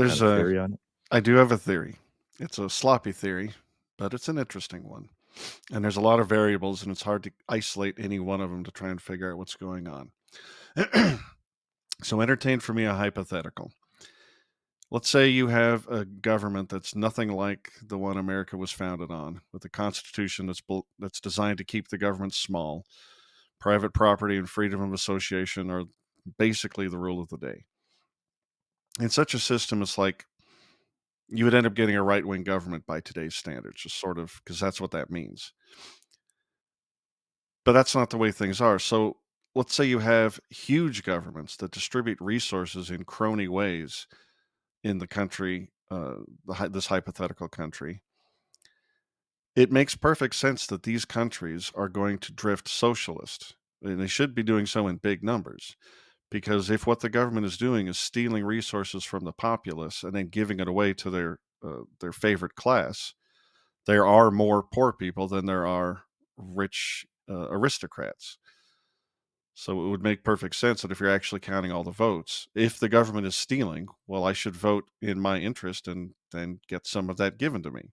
kind There's of a theory on it? I do have a theory. It's a sloppy theory, but it's an interesting one. And there's a lot of variables, and it's hard to isolate any one of them to try and figure out what's going on. So entertain for me a hypothetical. Let's say you have a government that's nothing like the one America was founded on, with a constitution that's designed to keep the government small. Private property and freedom of association are basically the rule of the day. In such a system, it's like you would end up getting a right wing government by today's standards, just sort of because that's what that means. But that's not the way things are. So let's say you have huge governments that distribute resources in crony ways in the country, this hypothetical country. It makes perfect sense that these countries are going to drift socialist, and they should be doing so in big numbers. Because if what the government is doing is stealing resources from the populace and then giving it away to their favorite class, there are more poor people than there are rich aristocrats. So it would make perfect sense that if you're actually counting all the votes, if the government is stealing, well, I should vote in my interest and then get some of that given to me.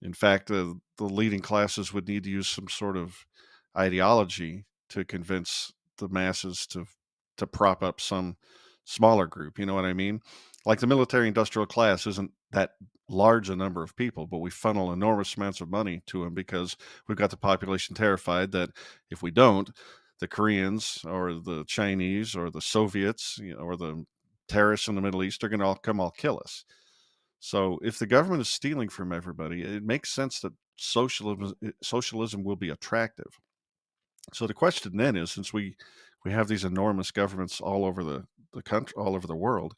In fact, the leading classes would need to use some sort of ideology to convince the masses to prop up some smaller group. You know what I mean? Like the military industrial class isn't that large a number of people, but we funnel enormous amounts of money to them because we've got the population terrified that if we don't, the Koreans or the Chinese or the Soviets, or the terrorists in the Middle East are going to all kill us. So if the government is stealing from everybody, it makes sense that socialism will be attractive. So the question then is, since we have these enormous governments all over the country, all over the world,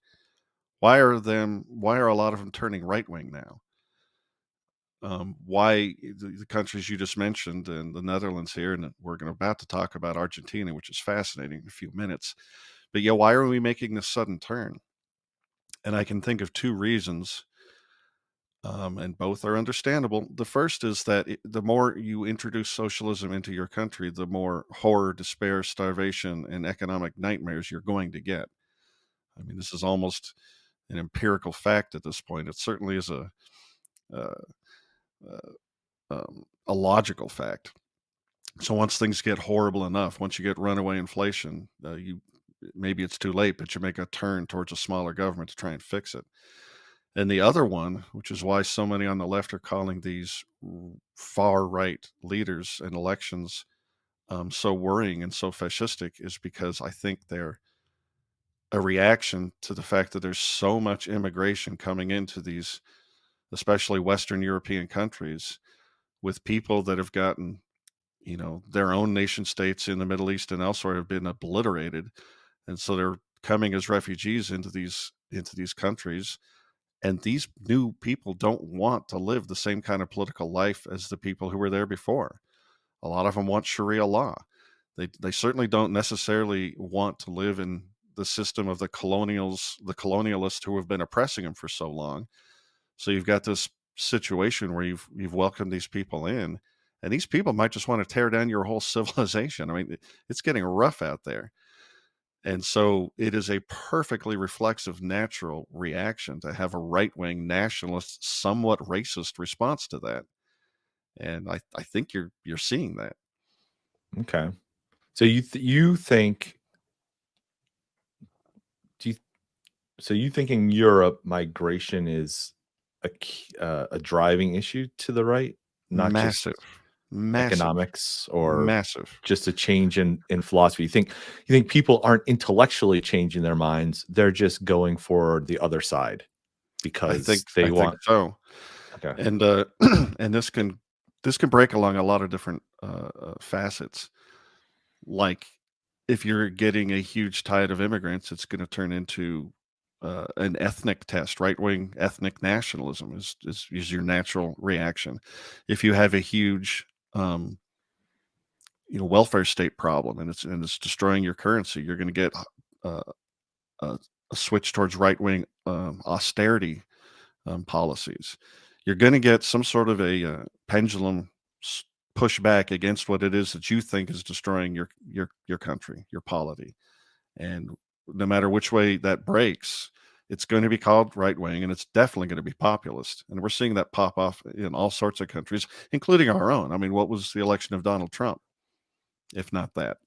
why are a lot of them turning right wing now? Why the countries you just mentioned and the Netherlands here, and we're about to talk about Argentina, which is fascinating in a few minutes. But yeah, why are we making this sudden turn? And I can think of two reasons, and both are understandable. The first is that the more you introduce socialism into your country, the more horror, despair, starvation, and economic nightmares you're going to get. I mean, this is almost an empirical fact at this point. It certainly is uh, uh, a logical fact. So once things get horrible enough, once you get runaway inflation, you maybe it's too late, but you make a turn towards a smaller government to try and fix it. And the other one, which is why so many on the left are calling these far right leaders and elections so worrying and so fascistic, is because I think they're a reaction to the fact that there's so much immigration coming into these, especially Western European countries, with people that have gotten, their own nation states in the Middle East and elsewhere have been obliterated. And so they're coming as refugees into these countries. And these new people don't want to live the same kind of political life as the people who were there before. A lot of them want Sharia law. They certainly don't necessarily want to live in the system of the colonialists who have been oppressing them for so long. So you've got this situation where you've welcomed these people in, and these people might just want to tear down your whole civilization. I mean, it's getting rough out there. And so it is a perfectly reflexive, natural reaction to have a right wing nationalist, somewhat racist response to that. And I think you're seeing that. Okay. So you think do you so you think in Europe migration is a driving issue to the right, not just Massive, massive, economics or massive. just a change in philosophy? You think people aren't intellectually changing their minds, they're just going for the other side because I they think want. so. Okay. And and this can break along a lot of different facets. Like if you're getting a huge tide of immigrants, it's going to turn into an ethnic test. Right wing ethnic nationalism is your natural reaction. If you have a huge welfare state problem, and it's destroying your currency, you're going to get uh, a switch towards right wing austerity policies. You're going to get some sort of a pendulum push back against what it is that you think is destroying your country, your polity. And no matter which way that breaks, it's going to be called right wing, and it's definitely going to be populist. And we're seeing that pop off in all sorts of countries, including our own. I mean, what was the election of Donald Trump, if not that?